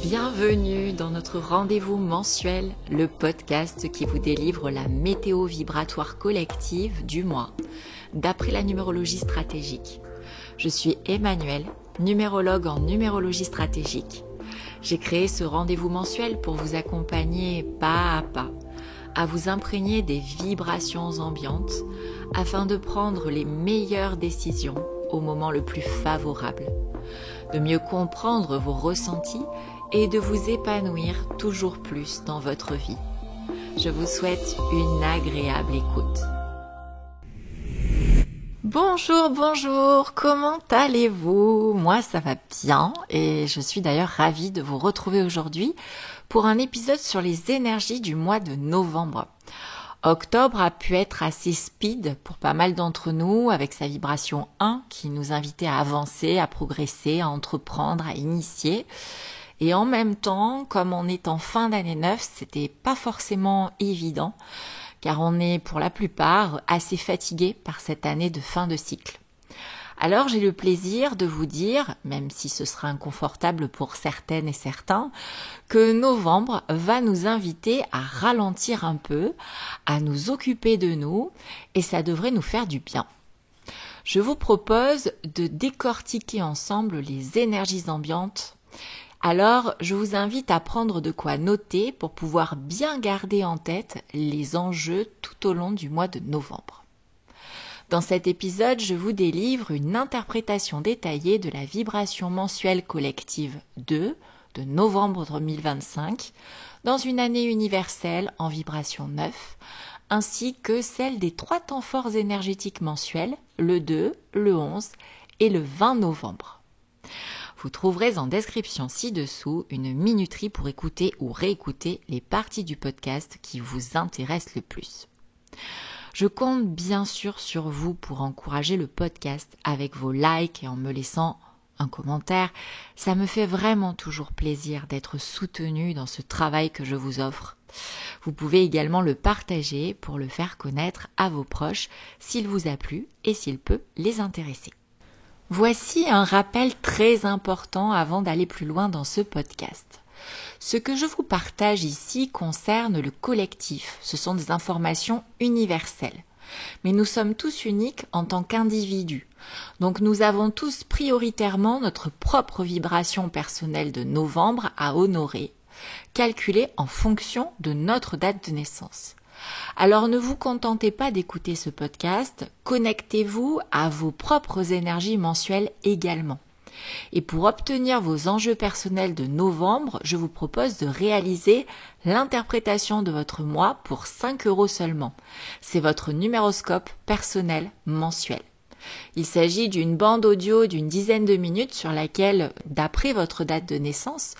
Bienvenue dans notre rendez-vous mensuel, le podcast qui vous délivre la météo vibratoire collective du mois, d'après la numérologie stratégique. Je suis Emmanuelle, numérologue en numérologie stratégique. J'ai créé ce rendez-vous mensuel pour vous accompagner pas à pas, à vous imprégner des vibrations ambiantes afin de prendre les meilleures décisions au moment le plus favorable, de mieux comprendre vos ressentis et de vous épanouir toujours plus dans votre vie. Je vous souhaite une agréable écoute. Bonjour, comment allez-vous? Moi ça va bien et je suis d'ailleurs ravie de vous retrouver aujourd'hui pour un épisode sur les énergies du mois de novembre. Octobre a pu être assez speed pour pas mal d'entre nous avec sa vibration 1 qui nous invitait à avancer, à progresser, à entreprendre, à initier. Et en même temps, comme on est en fin d'année 9, c'était pas forcément évident, car on est pour la plupart assez fatigué par cette année de fin de cycle. Alors j'ai le plaisir de vous dire, même si ce sera inconfortable pour certaines et certains, que novembre va nous inviter à ralentir un peu, à nous occuper de nous, et ça devrait nous faire du bien. Je vous propose de décortiquer ensemble les énergies ambiantes. Alors, je vous invite à prendre de quoi noter pour pouvoir bien garder en tête les enjeux tout au long du mois de novembre. Dans cet épisode, je vous délivre une interprétation détaillée de la vibration mensuelle collective 2 de novembre 2025 dans une année universelle en vibration 9, ainsi que celle des 3 temps forts énergétiques mensuels, le 2, le 11 et le 20 novembre. Vous trouverez en description ci-dessous une minuterie pour écouter ou réécouter les parties du podcast qui vous intéressent le plus. Je compte bien sûr sur vous pour encourager le podcast avec vos likes et en me laissant un commentaire. Ça me fait vraiment toujours plaisir d'être soutenu dans ce travail que je vous offre. Vous pouvez également le partager pour le faire connaître à vos proches s'il vous a plu et s'il peut les intéresser. Voici un rappel très important avant d'aller plus loin dans ce podcast. Ce que je vous partage ici concerne le collectif. Ce sont des informations universelles. Mais nous sommes tous uniques en tant qu'individus. Donc nous avons tous prioritairement notre propre vibration personnelle de novembre à honorer, calculée en fonction de notre date de naissance. Alors ne vous contentez pas d'écouter ce podcast, connectez-vous à vos propres énergies mensuelles également. Et pour obtenir vos enjeux personnels de novembre, je vous propose de réaliser l'interprétation de votre mois pour 5 € seulement. C'est votre numéroscope personnel mensuel. Il s'agit d'une bande audio d'une dizaine de minutes sur laquelle, d'après votre date de naissance,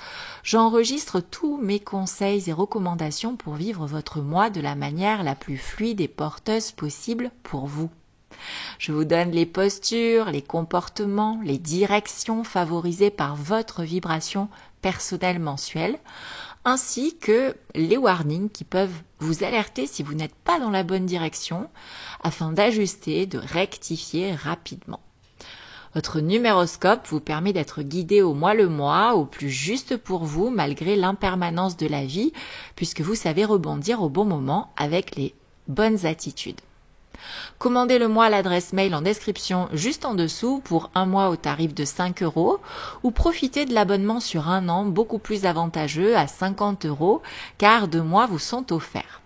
j'enregistre tous mes conseils et recommandations pour vivre votre mois de la manière la plus fluide et porteuse possible pour vous. Je vous donne les postures, les comportements, les directions favorisées par votre vibration personnelle mensuelle, ainsi que les warnings qui peuvent vous alerter si vous n'êtes pas dans la bonne direction, afin d'ajuster, de rectifier rapidement. Votre numéroscope vous permet d'être guidé au mois le mois, au plus juste pour vous, malgré l'impermanence de la vie, puisque vous savez rebondir au bon moment avec les bonnes attitudes. Commandez le mois à l'adresse mail en description juste en dessous pour un mois au tarif de 5 € ou profitez de l'abonnement sur un an beaucoup plus avantageux à 50 € car 2 mois vous sont offerts.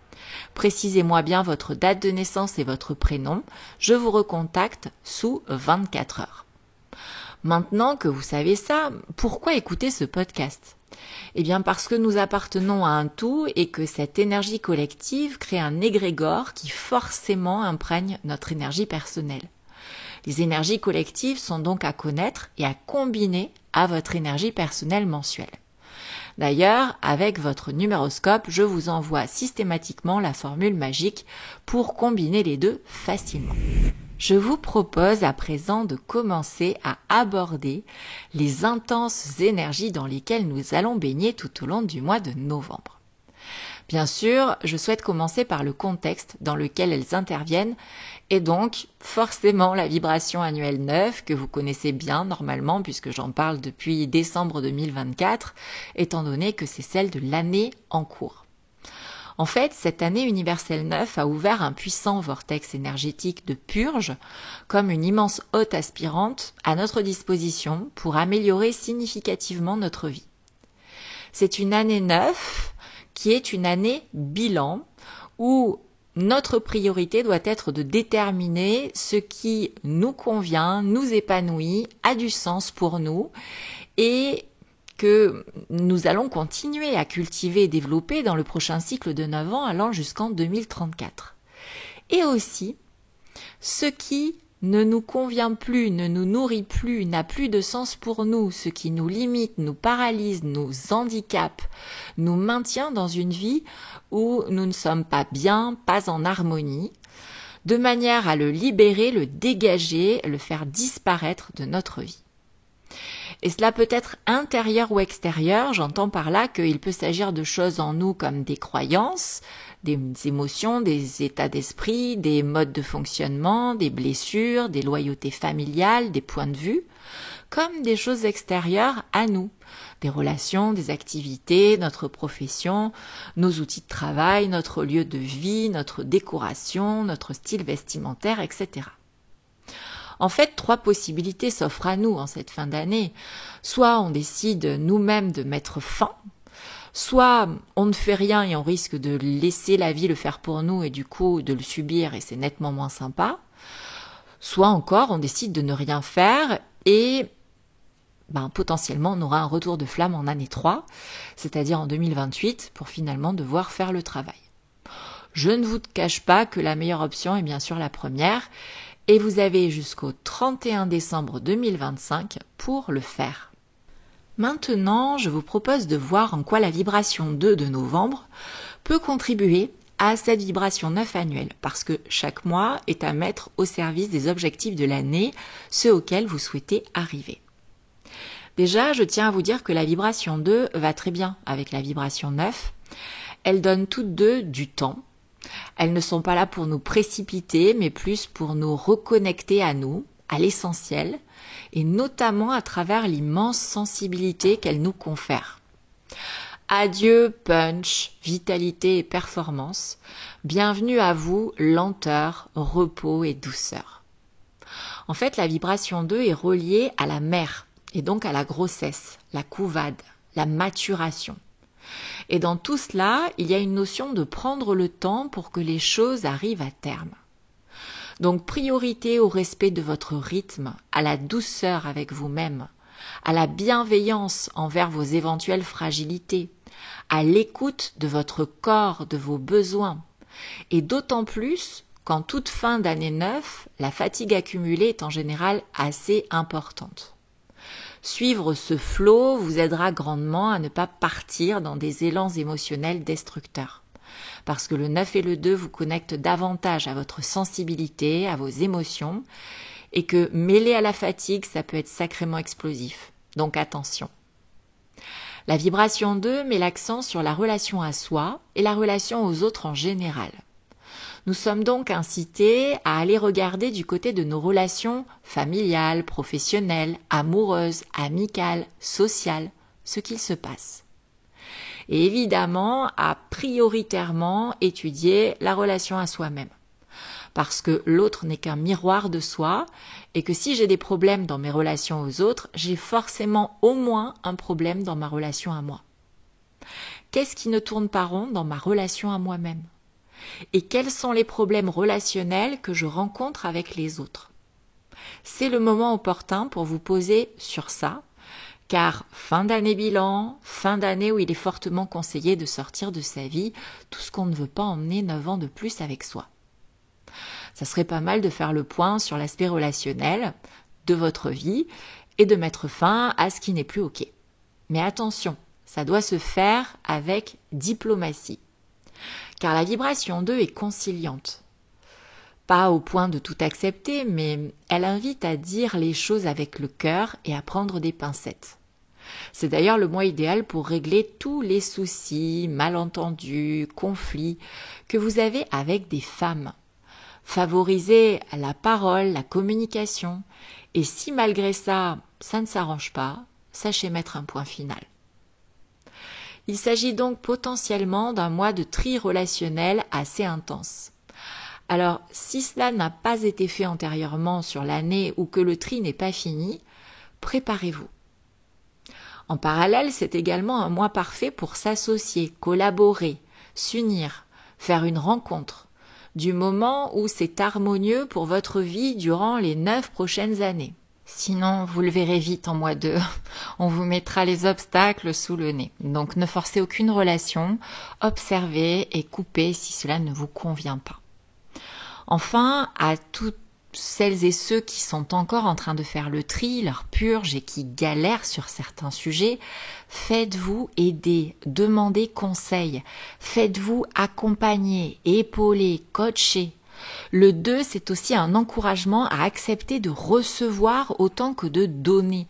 Précisez-moi bien votre date de naissance et votre prénom, je vous recontacte sous 24 heures. Maintenant que vous savez ça, pourquoi écouter ce podcast ? Eh bien parce que nous appartenons à un tout et que cette énergie collective crée un égrégore qui forcément imprègne notre énergie personnelle. Les énergies collectives sont donc à connaître et à combiner à votre énergie personnelle mensuelle. D'ailleurs, avec votre numéroscope, je vous envoie systématiquement la formule magique pour combiner les deux facilement. Je vous propose à présent de commencer à aborder les intenses énergies dans lesquelles nous allons baigner tout au long du mois de novembre. Bien sûr, je souhaite commencer par le contexte dans lequel elles interviennent et donc forcément la vibration annuelle 9 que vous connaissez bien normalement puisque j'en parle depuis décembre 2024 étant donné que c'est celle de l'année en cours. En fait, cette année universelle 9 a ouvert un puissant vortex énergétique de purge comme une immense hotte aspirante à notre disposition pour améliorer significativement notre vie. C'est une année 9 qui est une année bilan où notre priorité doit être de déterminer ce qui nous convient, nous épanouit, a du sens pour nous et que nous allons continuer à cultiver et développer dans le prochain cycle de 9 ans allant jusqu'en 2034. Et aussi ce qui ne nous convient plus, ne nous nourrit plus, n'a plus de sens pour nous, ce qui nous limite, nous paralyse, nous handicape, nous maintient dans une vie où nous ne sommes pas bien, pas en harmonie, de manière à le libérer, le dégager, le faire disparaître de notre vie. Et cela peut être intérieur ou extérieur, j'entends par là qu'il peut s'agir de choses en nous comme des croyances, des émotions, des états d'esprit, des modes de fonctionnement, des blessures, des loyautés familiales, des points de vue, comme des choses extérieures à nous, des relations, des activités, notre profession, nos outils de travail, notre lieu de vie, notre décoration, notre style vestimentaire, etc. En fait, 3 possibilités s'offrent à nous en cette fin d'année. Soit on décide nous-mêmes de mettre fin, soit on ne fait rien et on risque de laisser la vie le faire pour nous et du coup de le subir et c'est nettement moins sympa. Soit encore on décide de ne rien faire et potentiellement on aura un retour de flamme en année 3, c'est-à-dire en 2028 pour finalement devoir faire le travail. Je ne vous cache pas que la meilleure option est bien sûr la première. Et vous avez jusqu'au 31 décembre 2025 pour le faire. Maintenant, je vous propose de voir en quoi la vibration 2 de novembre peut contribuer à cette vibration 9 annuelle, parce que chaque mois est à mettre au service des objectifs de l'année, ceux auxquels vous souhaitez arriver. Déjà, je tiens à vous dire que la vibration 2 va très bien avec la vibration 9. Elles donnent toutes deux du temps. Elles ne sont pas là pour nous précipiter, mais plus pour nous reconnecter à nous, à l'essentiel, et notamment à travers l'immense sensibilité qu'elles nous confèrent. Adieu punch, vitalité et performance. Bienvenue à vous, lenteur, repos et douceur. En fait, la vibration 2 est reliée à la mère, et donc à la grossesse, la couvade, la maturation. Et dans tout cela, il y a une notion de prendre le temps pour que les choses arrivent à terme. Donc priorité au respect de votre rythme, à la douceur avec vous-même, à la bienveillance envers vos éventuelles fragilités, à l'écoute de votre corps, de vos besoins. Et d'autant plus qu'en toute fin d'année 9, la fatigue accumulée est en général assez importante. Suivre ce flot vous aidera grandement à ne pas partir dans des élans émotionnels destructeurs. Parce que le 9 et le 2 vous connectent davantage à votre sensibilité, à vos émotions, et que mêlé à la fatigue, ça peut être sacrément explosif. Donc attention. La vibration 2 met l'accent sur la relation à soi et la relation aux autres en général. Nous sommes donc incités à aller regarder du côté de nos relations familiales, professionnelles, amoureuses, amicales, sociales, ce qu'il se passe. Et évidemment, à prioritairement étudier la relation à soi-même. Parce que l'autre n'est qu'un miroir de soi et que si j'ai des problèmes dans mes relations aux autres, j'ai forcément au moins un problème dans ma relation à moi. Qu'est-ce qui ne tourne pas rond dans ma relation à moi-même ? Et quels sont les problèmes relationnels que je rencontre avec les autres. C'est le moment opportun pour vous poser sur ça, car fin d'année bilan, fin d'année où il est fortement conseillé de sortir de sa vie tout ce qu'on ne veut pas emmener 9 ans de plus avec soi. Ça serait pas mal de faire le point sur l'aspect relationnel de votre vie et de mettre fin à ce qui n'est plus OK. Mais attention, ça doit se faire avec diplomatie. Car la vibration 2 est conciliante. Pas au point de tout accepter, mais elle invite à dire les choses avec le cœur et à prendre des pincettes. C'est d'ailleurs le mois idéal pour régler tous les soucis, malentendus, conflits que vous avez avec des femmes. Favorisez la parole, la communication, et si malgré ça, ça ne s'arrange pas, sachez mettre un point final. Il s'agit donc potentiellement d'un mois de tri relationnel assez intense. Alors, si cela n'a pas été fait antérieurement sur l'année ou que le tri n'est pas fini, préparez-vous. En parallèle, c'est également un mois parfait pour s'associer, collaborer, s'unir, faire une rencontre, du moment où c'est harmonieux pour votre vie durant les 9 prochaines années. Sinon, vous le verrez vite en mois 2, on vous mettra les obstacles sous le nez. Donc ne forcez aucune relation, observez et coupez si cela ne vous convient pas. Enfin, à toutes celles et ceux qui sont encore en train de faire le tri, leur purge et qui galèrent sur certains sujets, faites-vous aider, demandez conseil, faites-vous accompagner, épauler, coacher. Le 2, c'est aussi un encouragement à accepter de recevoir autant que de donner,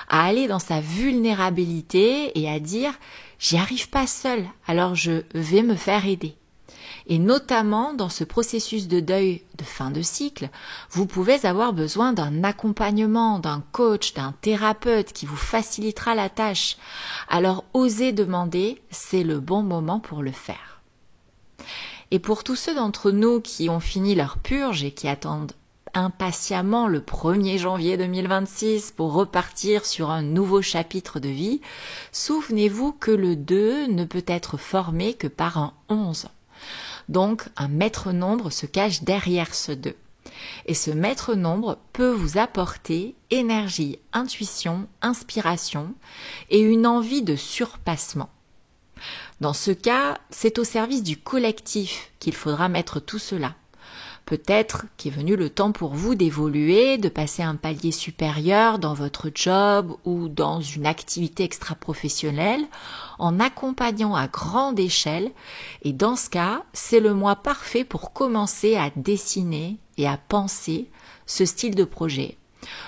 à aller dans sa vulnérabilité et à dire « j'y arrive pas seul, alors je vais me faire aider ». Et notamment dans ce processus de deuil de fin de cycle, vous pouvez avoir besoin d'un accompagnement, d'un coach, d'un thérapeute qui vous facilitera la tâche. Alors osez demander, c'est le bon moment pour le faire. Et pour tous ceux d'entre nous qui ont fini leur purge et qui attendent impatiemment le 1er janvier 2026 pour repartir sur un nouveau chapitre de vie, souvenez-vous que le 2 ne peut être formé que par un 11. Donc, un maître nombre se cache derrière ce 2. Et ce maître nombre peut vous apporter énergie, intuition, inspiration et une envie de surpassement. Dans ce cas, c'est au service du collectif qu'il faudra mettre tout cela. Peut-être qu'est venu le temps pour vous d'évoluer, de passer un palier supérieur dans votre job ou dans une activité extra-professionnelle en accompagnant à grande échelle et dans ce cas, c'est le mois parfait pour commencer à dessiner et à penser ce style de projet,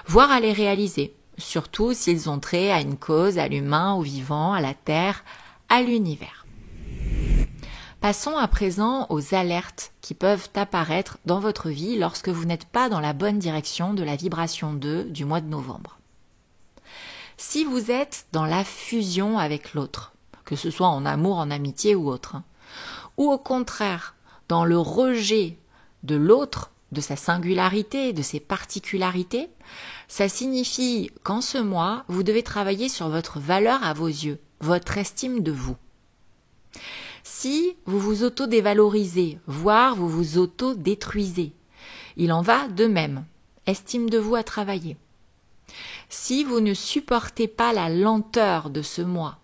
voire à les réaliser, surtout s'ils ont trait à une cause, à l'humain, au vivant, à la terre, à l'univers. Passons à présent aux alertes qui peuvent apparaître dans votre vie lorsque vous n'êtes pas dans la bonne direction de la vibration 2 du mois de novembre. Si vous êtes dans la fusion avec l'autre, que ce soit en amour, en amitié ou autre, ou au contraire dans le rejet de l'autre, de sa singularité, de ses particularités, ça signifie qu'en ce mois, vous devez travailler sur votre valeur à vos yeux, votre estime de vous. Si vous vous auto-dévalorisez, voire vous vous auto-détruisez, il en va de même. Estime de vous à travailler. Si vous ne supportez pas la lenteur de ce mois,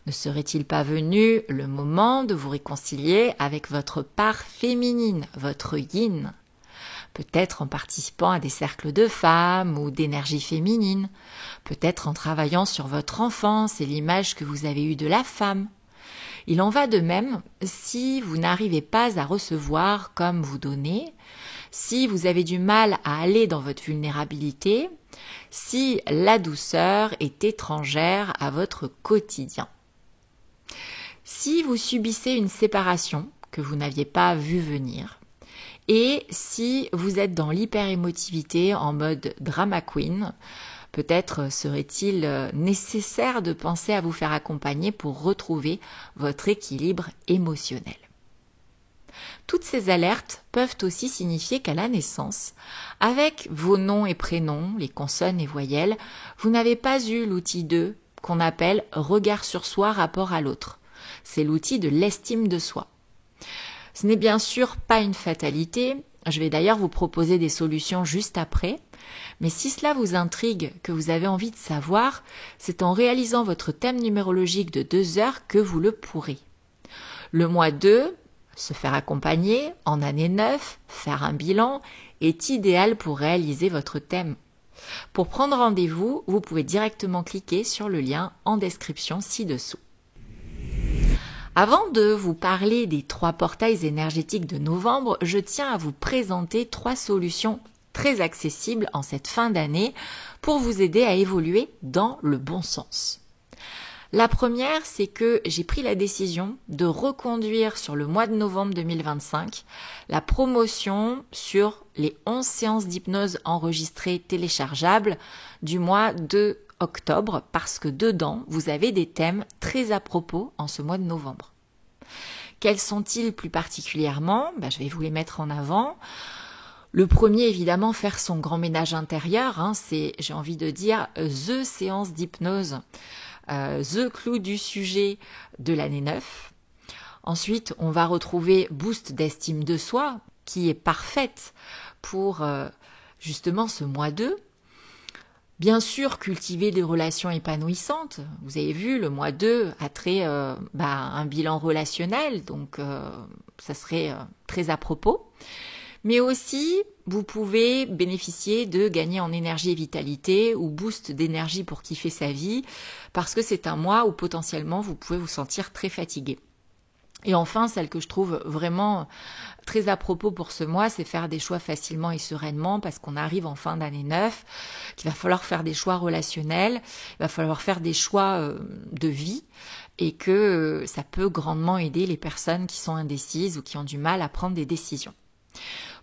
ne serait-il pas venu le moment de vous réconcilier avec votre part féminine, votre yin ? Peut-être en participant à des cercles de femmes ou d'énergie féminine, peut-être en travaillant sur votre enfance et l'image que vous avez eue de la femme. Il en va de même si vous n'arrivez pas à recevoir comme vous donnez, si vous avez du mal à aller dans votre vulnérabilité, si la douceur est étrangère à votre quotidien. Si vous subissez une séparation que vous n'aviez pas vu venir, et si vous êtes dans l'hyper-émotivité en mode drama queen, peut-être serait-il nécessaire de penser à vous faire accompagner pour retrouver votre équilibre émotionnel. Toutes ces alertes peuvent aussi signifier qu'à la naissance, avec vos noms et prénoms, les consonnes et voyelles, vous n'avez pas eu l'outil 2 qu'on appelle regard sur soi, rapport à l'autre. C'est l'outil de l'estime de soi. Ce n'est bien sûr pas une fatalité, je vais d'ailleurs vous proposer des solutions juste après, mais si cela vous intrigue, que vous avez envie de savoir, c'est en réalisant votre thème numérologique de 2 heures que vous le pourrez. Le mois 2, se faire accompagner, en année 9, faire un bilan, est idéal pour réaliser votre thème. Pour prendre rendez-vous, vous pouvez directement cliquer sur le lien en description ci-dessous. Avant de vous parler des 3 portails énergétiques de novembre, je tiens à vous présenter 3 solutions très accessibles en cette fin d'année pour vous aider à évoluer dans le bon sens. La première, c'est que j'ai pris la décision de reconduire sur le mois de novembre 2025 la promotion sur les 11 séances d'hypnose enregistrées téléchargeables du mois de octobre parce que dedans, vous avez des thèmes très à propos en ce mois de novembre. Quels sont-ils plus particulièrement ? Je vais vous les mettre en avant. Le premier, évidemment, faire son grand ménage intérieur, c'est, j'ai envie de dire, the séance d'hypnose, the clou du sujet de l'année 9. Ensuite, on va retrouver Boost d'estime de soi, qui est parfaite pour justement ce mois 2. Bien sûr, cultiver des relations épanouissantes. Vous avez vu, le mois 2 a trait un bilan relationnel, donc ça serait très à propos. Mais aussi, vous pouvez bénéficier de gagner en énergie et vitalité ou boost d'énergie pour kiffer sa vie, parce que c'est un mois où potentiellement vous pouvez vous sentir très fatigué. Et enfin, celle que je trouve vraiment très à propos pour ce mois, c'est faire des choix facilement et sereinement parce qu'on arrive en fin d'année 9, qu'il va falloir faire des choix relationnels, il va falloir faire des choix de vie et que ça peut grandement aider les personnes qui sont indécises ou qui ont du mal à prendre des décisions.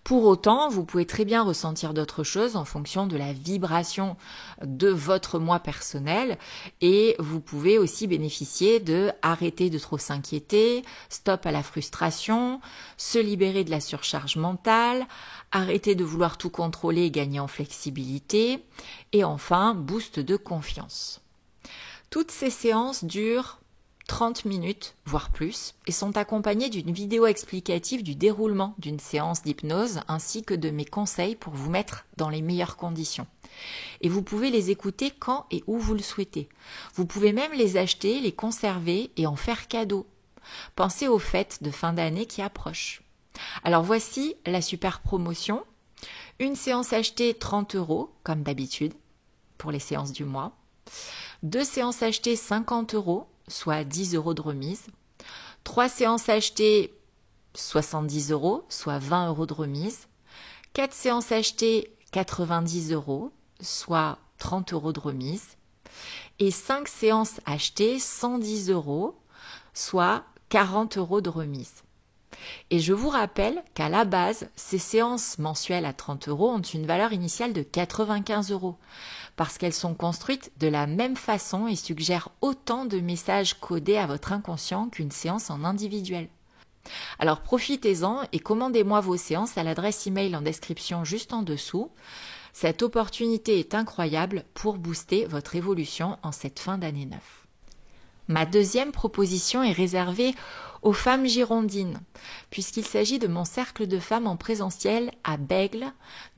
Pour autant, vous pouvez très bien ressentir d'autres choses en fonction de la vibration de votre moi personnel et vous pouvez aussi bénéficier de arrêter de trop s'inquiéter, stop à la frustration, se libérer de la surcharge mentale, arrêter de vouloir tout contrôler et gagner en flexibilité et enfin, boost de confiance. Toutes ces séances durent 30 minutes, voire plus, et sont accompagnées d'une vidéo explicative du déroulement d'une séance d'hypnose ainsi que de mes conseils pour vous mettre dans les meilleures conditions. Et vous pouvez les écouter quand et où vous le souhaitez. Vous pouvez même les acheter, les conserver et en faire cadeau. Pensez aux fêtes de fin d'année qui approchent. Alors voici la super promotion. Une séance achetée 30 €, comme d'habitude, pour les séances du mois. 2 séances achetées 50 €, soit 10 € de remise. 3 séances achetées 70 €, soit 20 € de remise. 4 séances achetées 90 €, soit 30 € de remise. Et 5 séances achetées 110 €, soit 40 € de remise. Et je vous rappelle qu'à la base, ces séances mensuelles à 30 € ont une valeur initiale de 95 € parce qu'elles sont construites de la même façon et suggèrent autant de messages codés à votre inconscient qu'une séance en individuel. Alors profitez-en et commandez-moi vos séances à l'adresse email en description juste en dessous. Cette opportunité est incroyable pour booster votre évolution en cette fin d'année 9. Ma deuxième proposition est réservée aux femmes girondines, puisqu'il s'agit de mon cercle de femmes en présentiel à Bègles,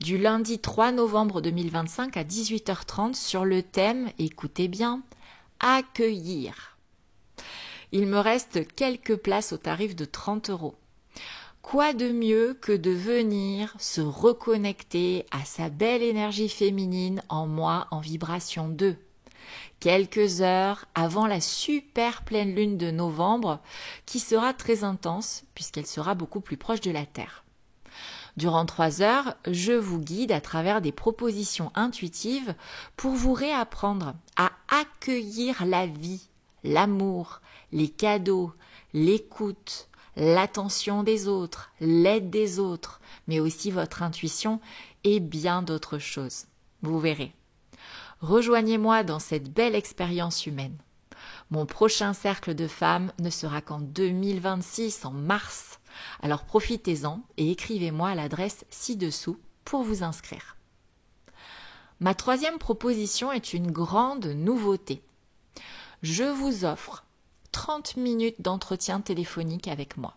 du lundi 3 novembre 2025 à 18h30 sur le thème, écoutez bien, accueillir. Il me reste quelques places au tarif de 30 €. Quoi de mieux que de venir se reconnecter à sa belle énergie féminine en moi en vibration 2 ? Quelques heures avant la super pleine lune de novembre qui sera très intense puisqu'elle sera beaucoup plus proche de la Terre. Durant 3 heures, je vous guide à travers des propositions intuitives pour vous réapprendre à accueillir la vie, l'amour, les cadeaux, l'écoute, l'attention des autres, l'aide des autres, mais aussi votre intuition et bien d'autres choses. Vous verrez. Rejoignez-moi dans cette belle expérience humaine. Mon prochain cercle de femmes ne sera qu'en 2026, en mars. Alors profitez-en et écrivez-moi à l'adresse ci-dessous pour vous inscrire. Ma troisième proposition est une grande nouveauté. Je vous offre 30 minutes d'entretien téléphonique avec moi.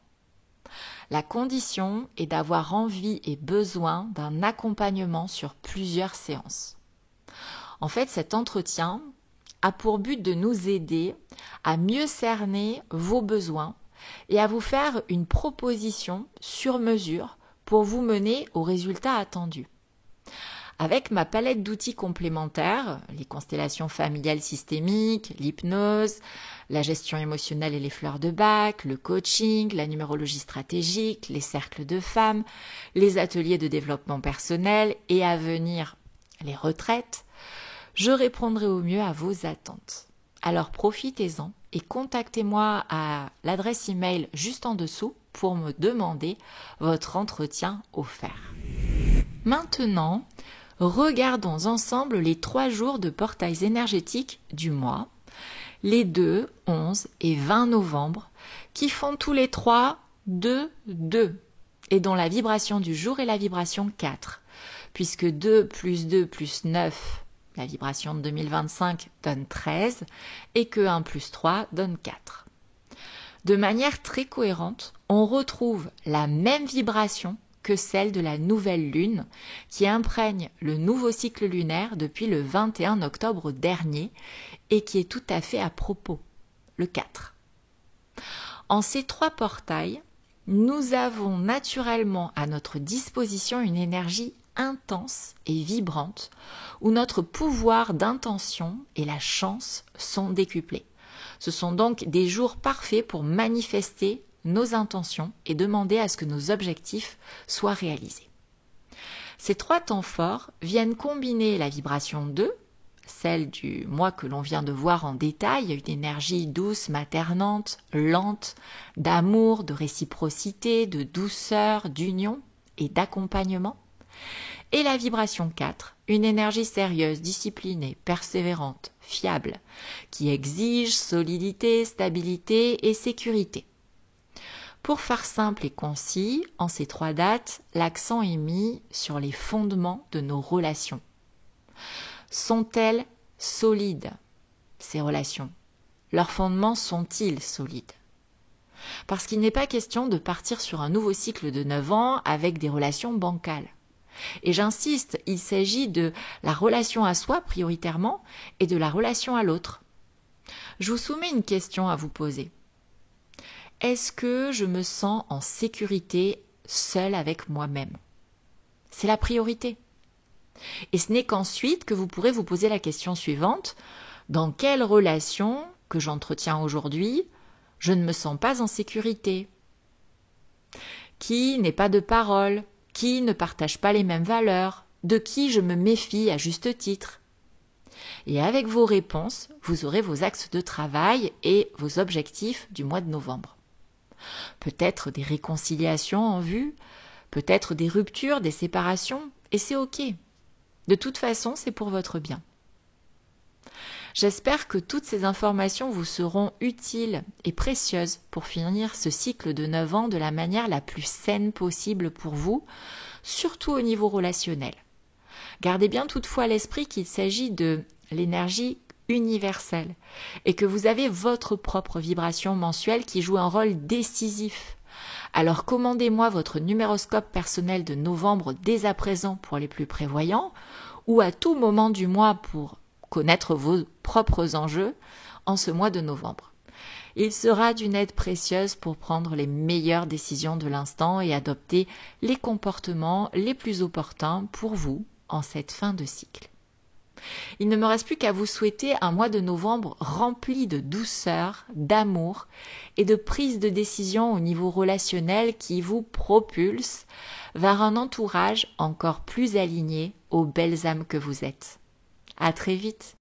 La condition est d'avoir envie et besoin d'un accompagnement sur plusieurs séances. En fait, cet entretien a pour but de nous aider à mieux cerner vos besoins et à vous faire une proposition sur mesure pour vous mener au résultat attendu. Avec ma palette d'outils complémentaires, les constellations familiales systémiques, l'hypnose, la gestion émotionnelle et les fleurs de Bach, le coaching, la numérologie stratégique, les cercles de femmes, les ateliers de développement personnel et à venir les retraites, je répondrai au mieux à vos attentes. Alors profitez-en et contactez-moi à l'adresse email juste en dessous pour me demander votre entretien offert. Maintenant, regardons ensemble les 3 jours de portails énergétiques du mois, les 2, 11 et 20 novembre, qui font tous les 3 2, 2 et dont la vibration du jour est la vibration 4, puisque 2 plus 2 plus 9, la vibration de 2025 donne 13 et que 1 plus 3 donne 4. De manière très cohérente, on retrouve la même vibration que celle de la nouvelle lune qui imprègne le nouveau cycle lunaire depuis le 21 octobre dernier et qui est tout à fait à propos, le 4. En ces 3 portails, nous avons naturellement à notre disposition une énergie intense et vibrante où notre pouvoir d'intention et la chance sont décuplés. Ce sont donc des jours parfaits pour manifester nos intentions et demander à ce que nos objectifs soient réalisés. Ces 3 temps forts viennent combiner la vibration 2, celle du mois que l'on vient de voir en détail, une énergie douce, maternante, lente, d'amour, de réciprocité, de douceur, d'union et d'accompagnement, et la vibration 4, une énergie sérieuse, disciplinée, persévérante, fiable, qui exige solidité, stabilité et sécurité. Pour faire simple et concis, en ces 3 dates, l'accent est mis sur les fondements de nos relations. Sont-elles solides, ces relations? Leurs fondements sont-ils solides? Parce qu'il n'est pas question de partir sur un nouveau cycle de 9 ans avec des relations bancales. Et j'insiste, il s'agit de la relation à soi prioritairement et de la relation à l'autre. Je vous soumets une question à vous poser. Est-ce que je me sens en sécurité seule avec moi-même? C'est la priorité. Et ce n'est qu'ensuite que vous pourrez vous poser la question suivante. Dans quelle relation que j'entretiens aujourd'hui, je ne me sens pas en sécurité? Qui n'est pas de parole? Qui ne partage pas les mêmes valeurs? De qui je me méfie à juste titre? Et avec vos réponses, vous aurez vos axes de travail et vos objectifs du mois de novembre. Peut-être des réconciliations en vue, peut-être des ruptures, des séparations, et c'est ok. De toute façon, c'est pour votre bien. J'espère que toutes ces informations vous seront utiles et précieuses pour finir ce cycle de 9 ans de la manière la plus saine possible pour vous, surtout au niveau relationnel. Gardez bien toutefois à l'esprit qu'il s'agit de l'énergie universelle et que vous avez votre propre vibration mensuelle qui joue un rôle décisif. Alors commandez-moi votre numéroscope personnel de novembre dès à présent pour les plus prévoyants ou à tout moment du mois pour connaître vos propres enjeux en ce mois de novembre. Il sera d'une aide précieuse pour prendre les meilleures décisions de l'instant et adopter les comportements les plus opportuns pour vous en cette fin de cycle. Il ne me reste plus qu'à vous souhaiter un mois de novembre rempli de douceur, d'amour et de prise de décision au niveau relationnel qui vous propulse vers un entourage encore plus aligné aux belles âmes que vous êtes. À très vite!